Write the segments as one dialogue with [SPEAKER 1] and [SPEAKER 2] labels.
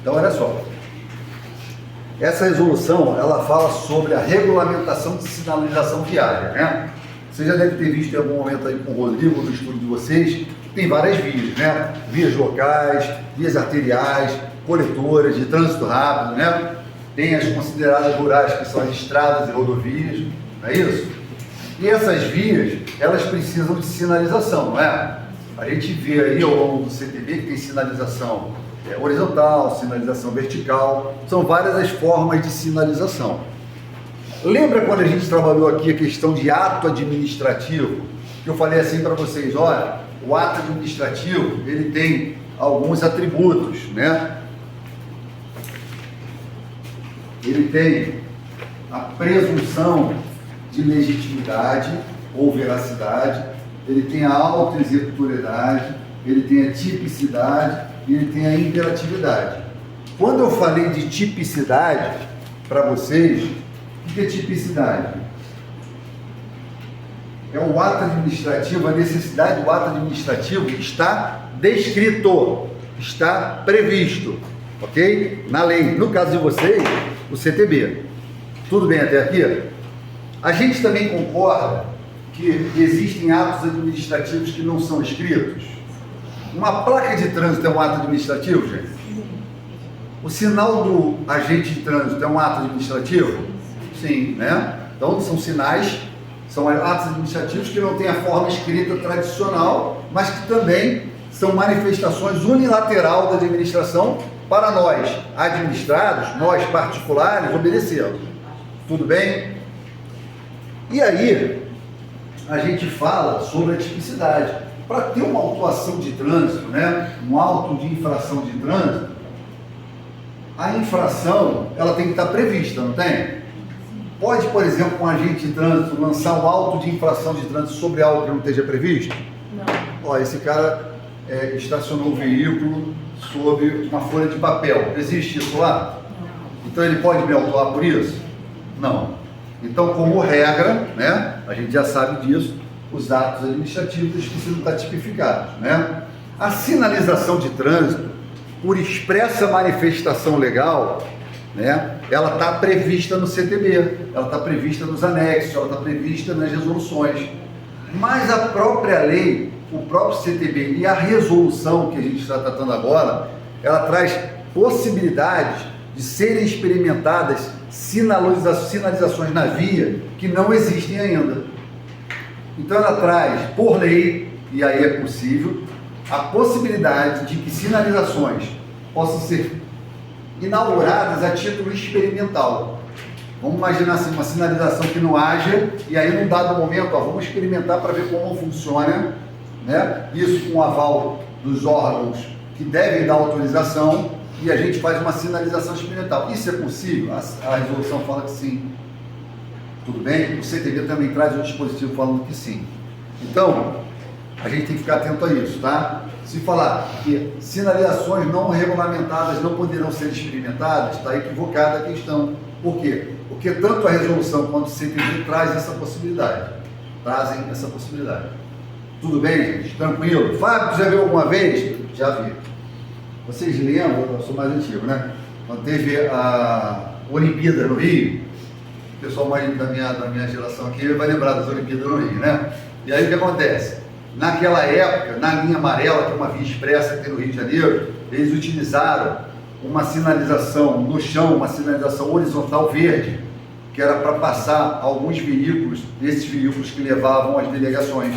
[SPEAKER 1] Então, olha só. Essa resolução, ela fala sobre a regulamentação de sinalização viária, né? Você já deve ter visto em algum momento aí com o Rodrigo, no estudo de vocês, tem várias vias, né? Vias locais, vias arteriais, coletoras de trânsito rápido, né? Tem as consideradas rurais, que são as estradas e rodovias, não é isso? E essas vias, elas precisam de sinalização, não é? A gente vê aí ao longo do CTB que tem sinalização horizontal, sinalização vertical, são várias as formas de sinalização. Lembra quando a gente trabalhou aqui a questão de ato administrativo? Que eu falei assim para vocês, olha, o ato administrativo, ele tem alguns atributos, né? Ele tem a presunção de legitimidade ou veracidade, ele tem a autoexecutoriedade, ele tem a tipicidade e ele tem a imperatividade. Quando eu falei de tipicidade para vocês, o que é tipicidade? É o ato administrativo, a necessidade do ato administrativo está descrito, está previsto, ok? Na lei. No caso de vocês, o CTB. Tudo bem até aqui? A gente também concorda que existem atos administrativos que não são escritos? Uma placa de trânsito é um ato administrativo, gente? O sinal do agente de trânsito é um ato administrativo? Sim, né? Então são sinais, são atos administrativos que não têm a forma escrita tradicional, mas que também são manifestações unilateral da administração para nós administrados, nós particulares, obedecermos. Tudo bem? E aí, a gente fala sobre a tipicidade. Para ter uma autuação de trânsito, né, um auto de infração de trânsito, a infração, ela tem que estar prevista, não tem? Pode, por exemplo, um agente de trânsito lançar um auto de infração de trânsito sobre algo que não esteja previsto? Não. Ó, esse cara estacionou o veículo sob uma folha de papel. Existe isso lá? Não. Então ele pode me autuar por isso? Não. Então, como regra, né, a gente já sabe disso, os atos administrativos precisam estar tipificados, né? A sinalização de trânsito, por expressa manifestação legal, né, ela está prevista no CTB, ela está prevista nos anexos, ela está prevista nas resoluções. Mas a própria lei, o próprio CTB e a resolução que a gente está tratando agora, ela traz possibilidades de serem experimentadas sinalizações na via que não existem ainda. Então ela traz, por lei, e aí é possível, a possibilidade de que sinalizações possam ser inauguradas a título experimental. Vamos imaginar assim, uma sinalização que não haja, e aí num dado momento, vamos experimentar para ver como funciona, né? Isso com o aval dos órgãos que devem dar autorização, e a gente faz uma sinalização experimental. Isso é possível? A resolução fala que sim. Tudo bem? O CTB também traz um dispositivo falando que sim. Então, a gente tem que ficar atento a isso, tá? Se falar que sinalizações não regulamentadas não poderão ser experimentadas, está equivocada a questão. Por quê? Porque tanto a resolução quanto o CTB trazem essa possibilidade. Tudo bem, gente? Tranquilo? Fábio, já viu alguma vez? Já vi. Vocês lembram, eu sou mais antigo, né? Quando teve a Olimpíada no Rio, o pessoal mais da minha geração aqui vai lembrar das Olimpíadas no Rio, né? E aí o que acontece? Naquela época, na linha amarela, que é uma via expressa que tem no Rio de Janeiro, eles utilizaram uma sinalização no chão, uma sinalização horizontal verde, que era para passar alguns veículos, esses veículos que levavam as delegações.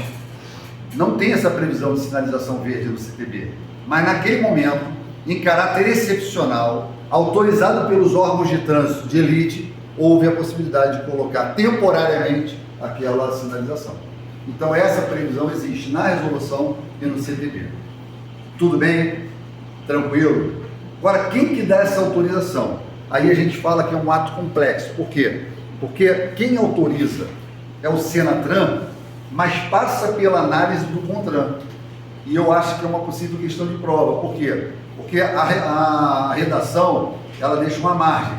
[SPEAKER 1] Não tem essa previsão de sinalização verde no CTB, mas naquele momento, em caráter excepcional, autorizado pelos órgãos de trânsito de elite, houve a possibilidade de colocar temporariamente aquela sinalização. Então essa previsão existe na resolução e no CTB. Tudo bem? Tranquilo? Agora, quem que dá essa autorização? Aí a gente fala que é um ato complexo. Por quê? Porque quem autoriza é o Senatran, mas passa pela análise do CONTRAN. E eu acho que é uma possível questão de prova. Por quê? Porque a redação, ela deixa uma margem.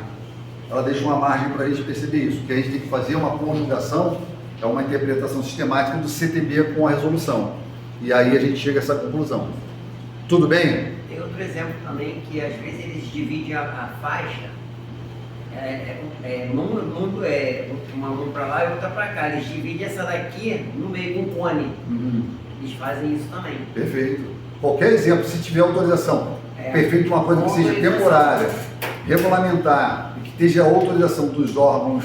[SPEAKER 1] Ela deixa uma margem para a gente perceber isso. Que a gente tem que fazer uma conjugação, é uma interpretação sistemática do CTB com a resolução. E aí a gente chega a essa conclusão. Tudo bem?
[SPEAKER 2] Tem outro exemplo também, que às vezes eles dividem a faixa, uma mão para lá e outra para cá. Eles dividem essa daqui no meio com um cone. Eles fazem isso também.
[SPEAKER 1] Perfeito. Qualquer exemplo, se tiver autorização, perfeito, uma coisa que seja temporária, regulamentar, e que esteja a autorização dos órgãos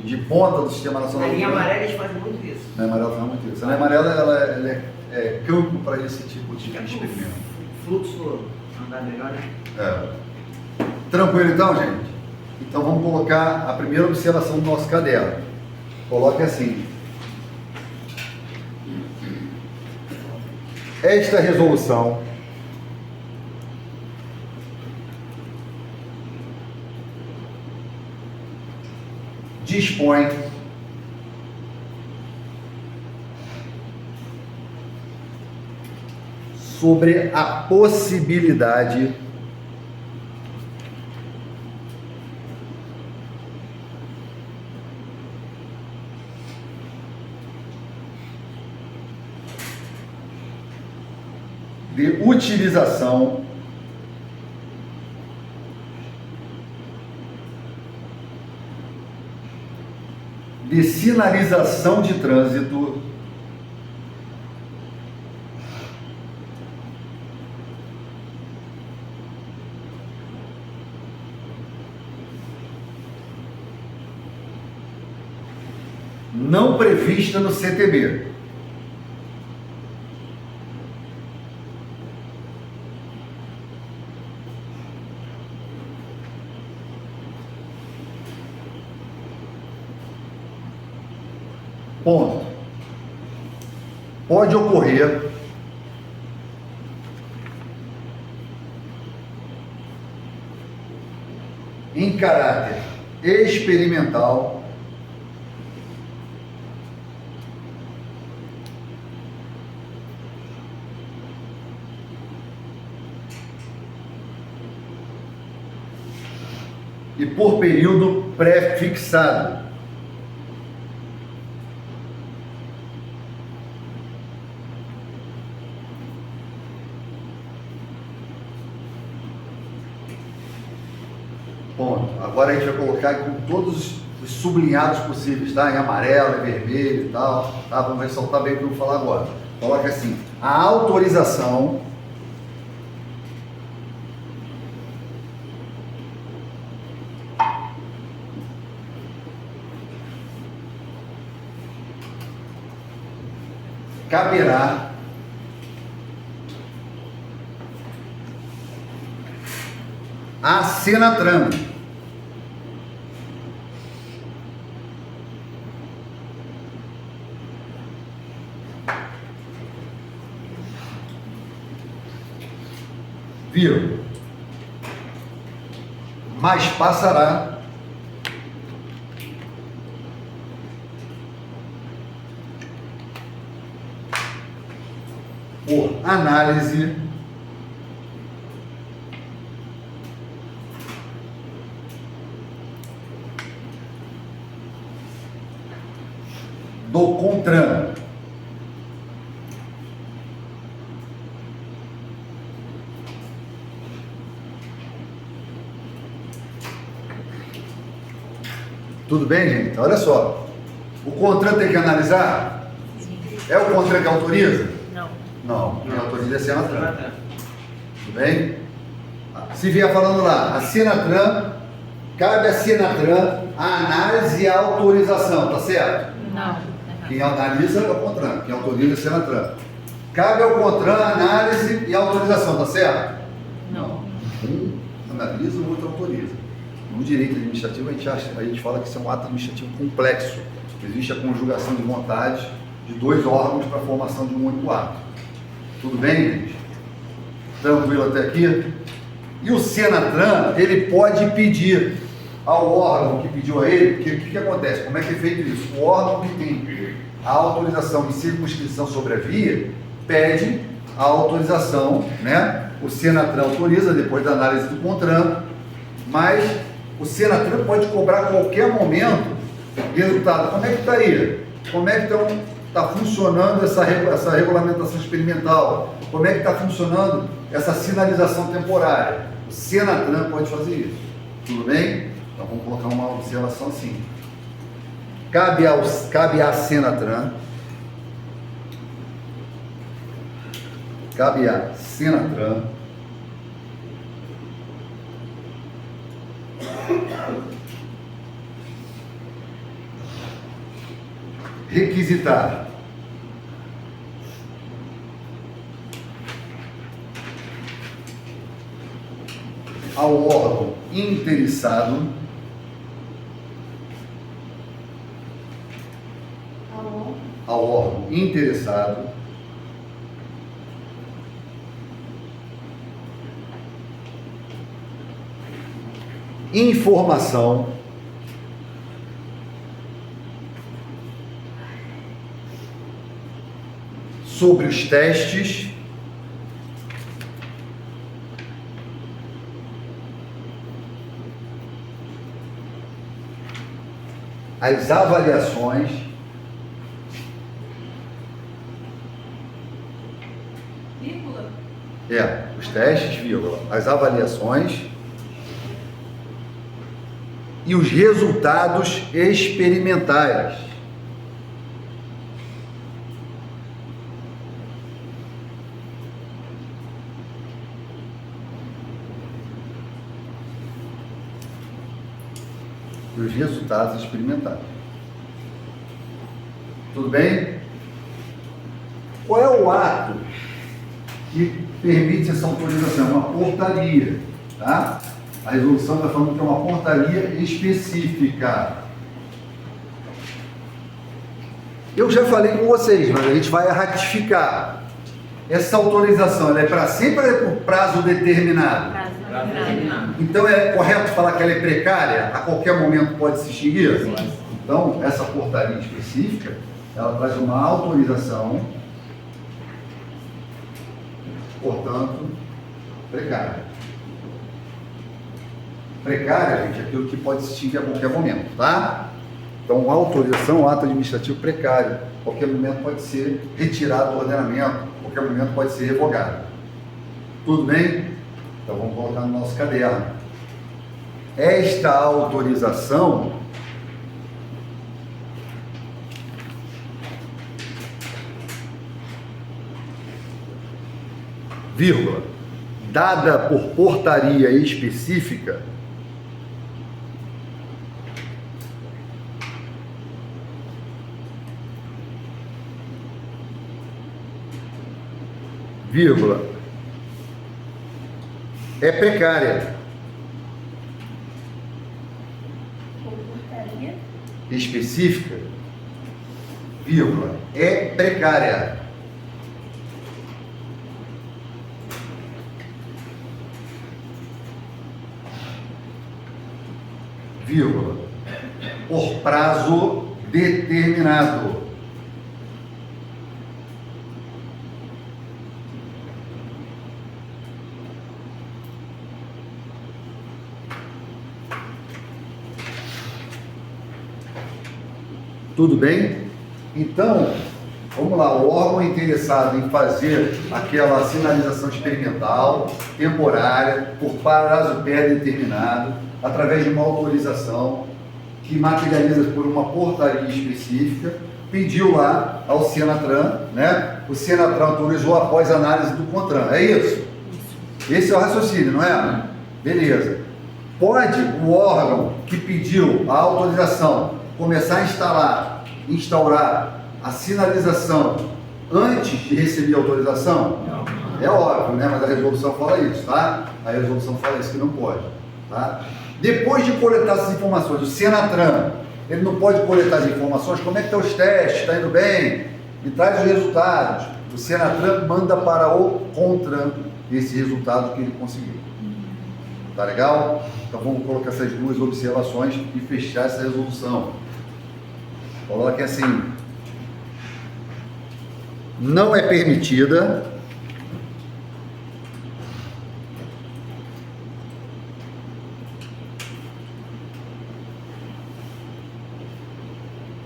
[SPEAKER 1] de ponta do Sistema Nacional.
[SPEAKER 2] Na linha amarela eles fazem muito isso.
[SPEAKER 1] Na amarela faz muito isso. A linha amarela ela é campo para esse tipo de experimento.
[SPEAKER 2] Fluxo andar melhor, né?
[SPEAKER 1] Tranquilo então, gente? Então vamos colocar a primeira observação do nosso caderno. Coloque assim. Esta resolução dispõe sobre a possibilidade de utilização de sinalização de trânsito não prevista no CTB. Ponto. Pode ocorrer em caráter experimental e por período pré-fixado. Ponto. Agora a gente vai colocar com todos os sublinhados possíveis, tá? Em amarelo, em vermelho e tal, tá? Vamos ressaltar bem o que eu vou falar agora. Coloca assim, a autorização caberá a Senatran, viu? Mas passará por análise do CONTRAN. Tudo bem, gente? Olha só. O CONTRAN tem que analisar? É o CONTRAN que autoriza? Não. Quem autoriza é a Senatran. Tudo bem? Se vier falando lá, a Senatran, cabe à Senatran a análise e a autorização, tá certo?
[SPEAKER 3] Não.
[SPEAKER 1] Quem analisa é o CONTRAN, quem autoriza é a Senatran. Cabe ao CONTRAN a análise e a autorização, tá certo?
[SPEAKER 3] Não.
[SPEAKER 1] Um analisa, o outro autoriza. No direito administrativo, a gente fala que isso é um ato administrativo complexo. Existe a conjugação de vontades de dois órgãos para a formação de um único ato. Tudo bem, gente? Tranquilo até aqui? E o Senatran, ele pode pedir ao órgão que pediu a ele, porque o que acontece? Como é que é feito isso? O órgão que tem a autorização de circunscrição sobre a via, pede a autorização, né? O Senatran autoriza depois da análise do CONTRAN, mas o Senatran pode cobrar a qualquer momento resultado. Como é que estaria? Como é que estão está funcionando essa regulamentação experimental? Como é que está funcionando essa sinalização temporária? O Senatran pode fazer isso. Tudo bem? Então vamos colocar uma observação assim. Cabe à Senatran, requisitar ao órgão interessado informação sobre os testes as avaliações os testes, vírgula, as avaliações e os resultados experimentais. Os resultados experimentais. Tudo bem? Qual é o ato que permite essa autorização? É uma portaria, tá? A resolução está falando que é uma portaria específica. Eu já falei com vocês, mas a gente vai ratificar. Essa autorização, ela é para sempre ou é por prazo determinado?
[SPEAKER 2] Prazo determinado.
[SPEAKER 1] Então é correto falar que ela é precária? A qualquer momento pode se extinguir?
[SPEAKER 2] Sim.
[SPEAKER 1] Então, essa portaria específica, ela traz uma autorização, portanto, precária. Precária, gente, é aquilo que pode se extinguir a qualquer momento, tá? Então, a autorização, o ato administrativo precário, a qualquer momento pode ser retirado do ordenamento, a qualquer momento pode ser revogado. Tudo bem? Então, vamos colocar no nosso caderno. Esta autorização vírgula, dada por portaria específica, vírgula, é precária.
[SPEAKER 3] Portaria
[SPEAKER 1] Específica, vírgula, é precária. Vírgula, por prazo determinado. Tudo bem? Então, vamos lá, o órgão interessado em fazer aquela sinalização experimental, temporária, por prazo pré-determinado, através de uma autorização que materializa por uma portaria específica, pediu lá ao Senatran, né? O Senatran autorizou após análise do CONTRAN, é isso? Esse é o raciocínio, não é? Beleza. Pode o órgão que pediu a autorização começar a instaurar a sinalização antes de receber a autorização?
[SPEAKER 2] Não.
[SPEAKER 1] É óbvio, né? Mas a resolução fala isso, tá? A resolução fala isso, que não pode, tá? Depois de coletar essas informações, o Senatran, ele não pode coletar as informações, como é que estão os testes, está indo bem? Me traz os resultados. O Senatran manda para o CONTRAN esse resultado que ele conseguiu. Tá legal? Então vamos colocar essas duas observações e fechar essa resolução. Coloque assim: não é permitida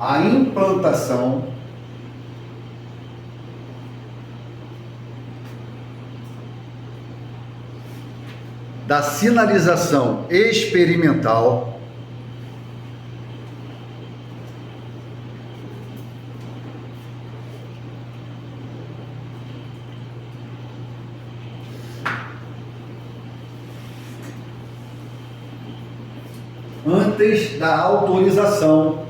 [SPEAKER 1] a implantação da sinalização experimental antes da autorização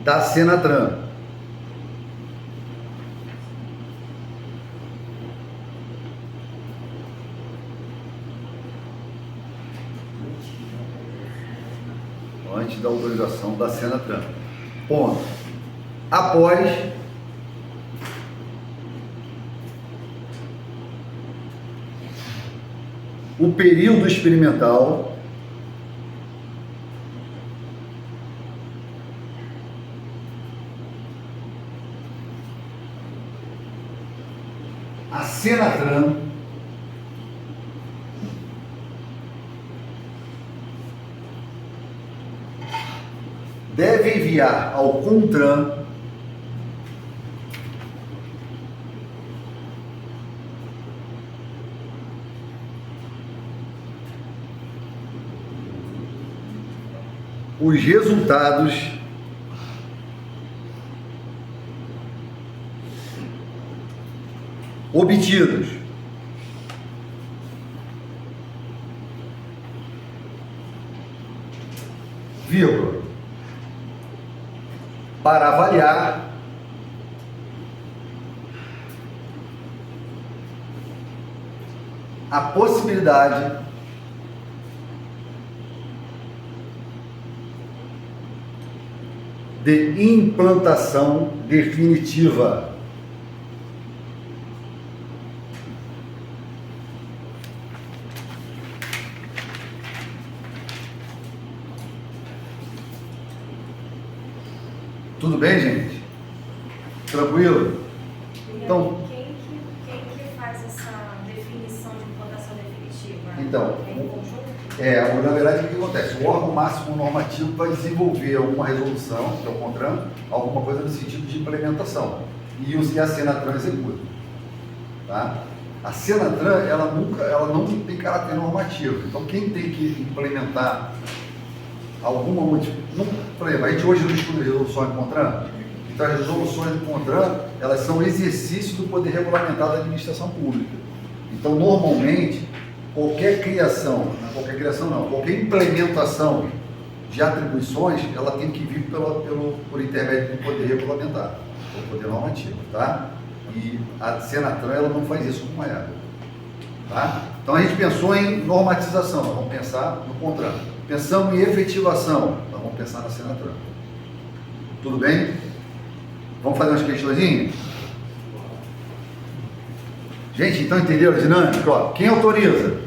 [SPEAKER 1] da Senatran. Antes da autorização da Senatran. Ponto. Após o período experimental a Senatran deve enviar ao CONTRAN os resultados obtidos vírgula, para avaliar a possibilidade de implantação definitiva. Tudo bem, gente? Tranquilo? Então,
[SPEAKER 3] quem que faz essa definição de implantação definitiva?
[SPEAKER 1] Então,
[SPEAKER 3] É em conjunto?
[SPEAKER 1] na verdade, o que acontece? O órgão máximo normativo vai desenvolver alguma resolução, que é o CONTRAN, alguma coisa no sentido de implementação. E a Senatran executa. Tá? A Senatran, ela não tem caráter normativo. Então, quem tem que implementar alguma modificação... Por exemplo, a gente hoje não estuda resoluções do CONTRAN. Então, as resoluções do CONTRAN, elas são exercício do poder regulamentar da administração pública. Então, normalmente, qualquer implementação de atribuições, ela tem que vir por intermédio do poder regulamentar, do poder normativo, tá? E a Senatran, ela não faz isso com a EGA, tá? Então a gente pensou em normatização, nós vamos pensar no CONTRAN. Pensamos em efetivação, nós vamos pensar na Senatran. Tudo bem? Vamos fazer umas questõezinhas? Gente, então entenderam a dinâmica? Ó, quem autoriza?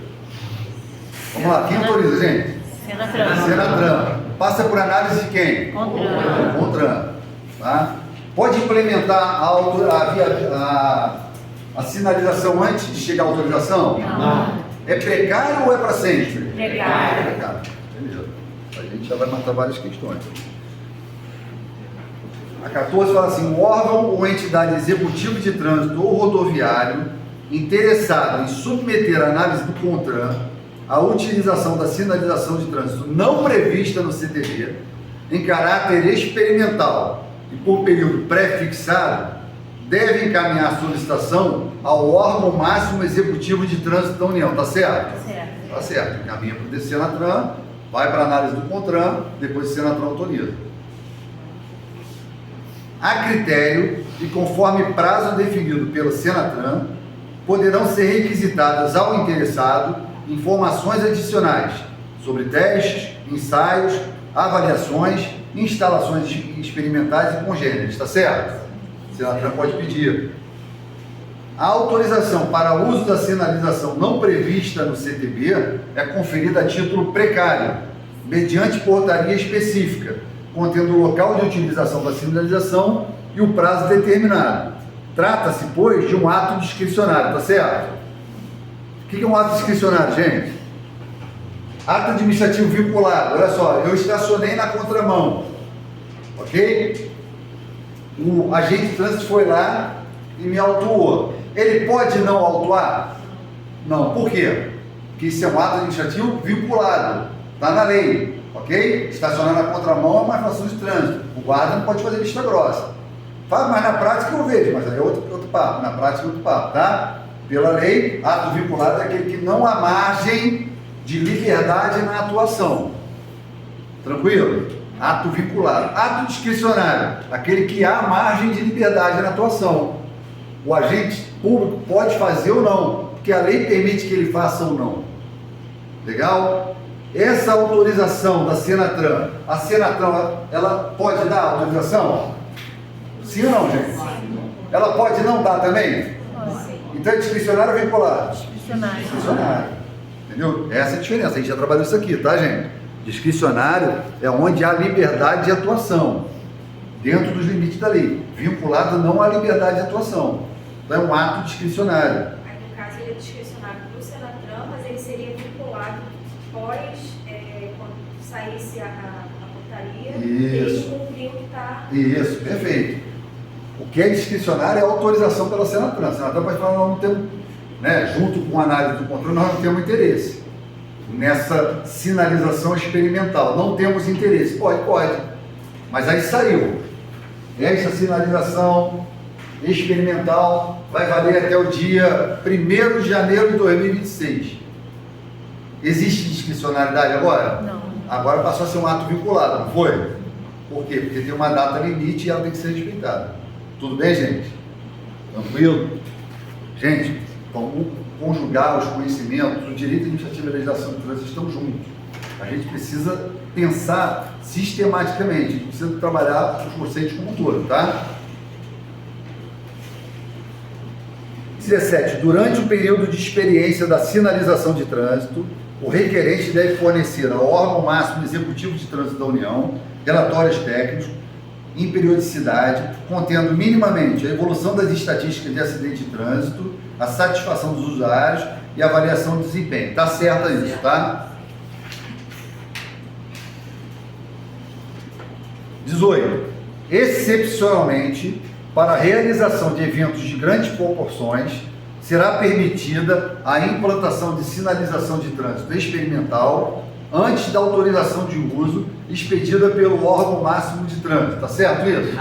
[SPEAKER 1] Vamos lá, quem autoriza, gente?
[SPEAKER 4] Senatran.
[SPEAKER 1] Senatran. Passa por análise de quem?
[SPEAKER 4] CONTRAN.
[SPEAKER 1] CONTRAN. Tá? Pode implementar a sinalização antes de chegar à autorização?
[SPEAKER 4] Não.
[SPEAKER 1] É precário ou é para sempre?
[SPEAKER 4] Precário.
[SPEAKER 1] É precário. Beleza. A gente já vai matar várias questões. A 14 fala assim: o órgão ou entidade executiva de trânsito ou rodoviário interessado em submeter a análise do CONTRAN a utilização da sinalização de trânsito não prevista no CTB em caráter experimental e por período pré-fixado, deve encaminhar a solicitação ao órgão máximo executivo de trânsito da União. Tá certo?
[SPEAKER 4] Certo.
[SPEAKER 1] Tá certo. Encaminha para o Senatran, vai para a análise do CONTRAN, depois o Senatran autoriza. A critério e conforme prazo definido pelo Senatran, poderão ser requisitadas ao interessado informações adicionais sobre testes, ensaios, avaliações, instalações experimentais e congêneres, está certo? O Senatran pode pedir. A autorização para uso da sinalização não prevista no CTB é conferida a título precário, mediante portaria específica, contendo o local de utilização da sinalização e o prazo determinado. Trata-se, pois, de um ato discricionário, tá certo? O que é um ato discricionário, gente? Ato administrativo vinculado. Olha só, eu estacionei na contramão, ok? O agente de trânsito foi lá, e me autuou. Ele pode não autuar? Não. Por quê? Porque isso é um ato administrativo vinculado. Está na lei, ok? Estacionar na contramão é uma infração de trânsito. O guarda não pode fazer vista grossa. Mas na prática eu vejo, mas aí é outro papo. Na prática é outro papo, tá? Pela lei, ato vinculado é aquele que não há margem de liberdade na atuação. Tranquilo? Ato vinculado. Ato discricionário, aquele que há margem de liberdade na atuação. O agente público pode fazer ou não, porque a lei permite que ele faça ou não. Legal? Essa autorização da Senatran, a Senatran, ela pode dar autorização? Sim ou não, gente? Ela pode não dar também? Então é discricionário ou vinculado? Discricionário. Entendeu? Essa é a diferença. A gente já trabalhou isso aqui, tá, gente? Discricionário é onde há liberdade de atuação, dentro dos limites da lei. Vinculado não há liberdade de atuação. Então é um ato discricionário.
[SPEAKER 3] Aí, no caso, ele é discricionário para o Senatran, mas ele seria vinculado após, quando saísse a portaria,
[SPEAKER 1] Isso.
[SPEAKER 3] ele cumprir o que está...
[SPEAKER 1] Isso, perfeito. O que é discricionário é autorização pela Senatran. A Senatran pode falar, nós não temos, né, junto com a análise do controle, nós não temos interesse nessa sinalização experimental. Não temos interesse. Pode. Mas aí saiu. Essa sinalização experimental vai valer até o dia 1º de janeiro de 2026. Existe discricionariedade agora?
[SPEAKER 3] Não.
[SPEAKER 1] Agora passou a ser um ato vinculado, não foi? Por quê? Porque tem uma data limite e ela tem que ser respeitada. Tudo bem, gente? Tranquilo? Gente, vamos conjugar os conhecimentos, o direito administrativo e a legislação de trânsito estão juntos. A gente precisa pensar sistematicamente, a gente precisa trabalhar os conceitos como um todo, tá? 17. Durante o período de experiência da sinalização de trânsito, o requerente deve fornecer ao órgão máximo executivo de trânsito da União relatórios técnicos em periodicidade, contendo minimamente a evolução das estatísticas de acidente de trânsito, a satisfação dos usuários e a avaliação do desempenho. Tá certo isso, tá? 18. Excepcionalmente, para a realização de eventos de grandes proporções, será permitida a implantação de sinalização de trânsito experimental antes da autorização de uso expedida pelo órgão máximo de trânsito. Tá certo isso?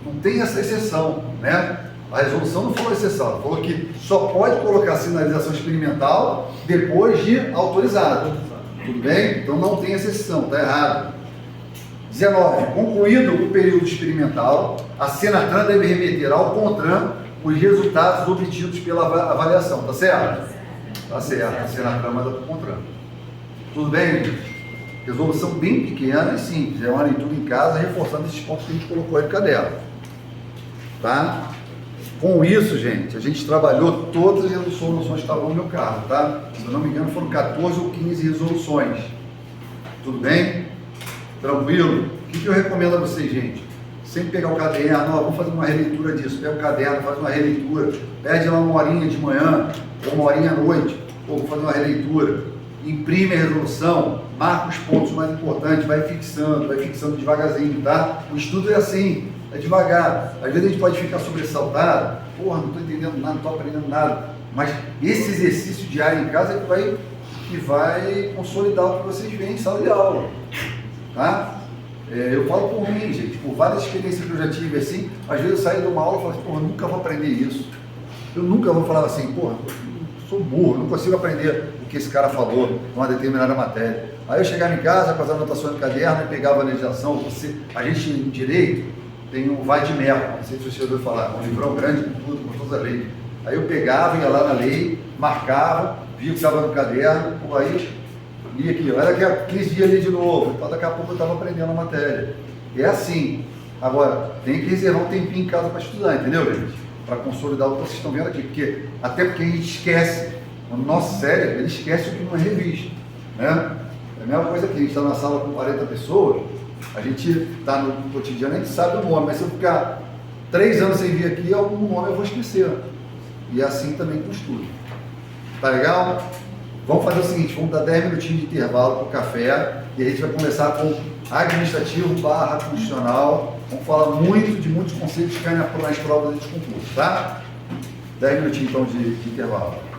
[SPEAKER 1] Não tem essa exceção, né? A resolução não falou exceção, ela falou que só pode colocar sinalização experimental depois de autorizado. Tudo bem? Então não tem essa exceção, tá errado. 19. Concluído o período experimental, a Senatran deve remeter ao CONTRAN os resultados obtidos pela avaliação. Tá certo? Tá certo. A Senatran manda para o CONTRAN. Tudo bem, gente? Resolução bem pequena e simples. É uma leitura em casa, reforçando esses pontos que a gente colocou aí no caderno. Tá? Com isso, gente, a gente trabalhou todas as resoluções que estavam no meu carro, tá? Se eu não me engano, foram 14 ou 15 resoluções. Tudo bem? Tranquilo? O que eu recomendo a vocês, gente? Sempre pegar o caderno, vamos fazer uma releitura disso. Pega o caderno, faz uma releitura. Perde lá uma horinha de manhã ou uma horinha à noite. Ou vou fazer uma releitura. Imprime a resolução, marca os pontos mais importantes, vai fixando devagarzinho, tá? O estudo é assim, é devagar. Às vezes a gente pode ficar sobressaltado, porra, não estou entendendo nada, não estou aprendendo nada. Mas esse exercício diário em casa é que vai consolidar o que vocês veem em sala de aula, tá? Eu falo por mim, gente, por várias experiências que eu já tive assim, às vezes eu saio de uma aula e falo assim, porra, eu nunca vou aprender isso. Eu nunca vou falar assim, porra, sou burro, não consigo aprender o que esse cara falou numa determinada matéria. Aí eu chegava em casa com as anotações no caderno e pegava a legislação. A gente em direito tem um vai de merda, não sei se você ouviu falar, um livrão grande com tudo, com toda a lei. Aí eu pegava, ia lá na lei, marcava, via o que estava no caderno, aí lia aqui, era daqui a 15 dias ali de novo, então daqui a pouco eu estava aprendendo a matéria. É assim. Agora, tem que reservar um tempinho em casa para estudar, entendeu, gente? Para consolidar o que vocês estão vendo aqui, até porque a gente esquece, o nosso cérebro, ele esquece o que não é revisto, né? É a mesma coisa que a gente está na sala com 40 pessoas, a gente está no cotidiano, a gente sabe o nome, mas se eu ficar 3 anos sem vir aqui, algum nome eu vou esquecer. E é assim também com o estudo. Tá legal? Vamos fazer o seguinte, vamos dar 10 minutinhos de intervalo para o café e a gente vai começar com administrativo / constitucional Vamos falar muito de muitos conceitos que caem nas provas de concurso, tá? 10 minutinhos então de intervalo.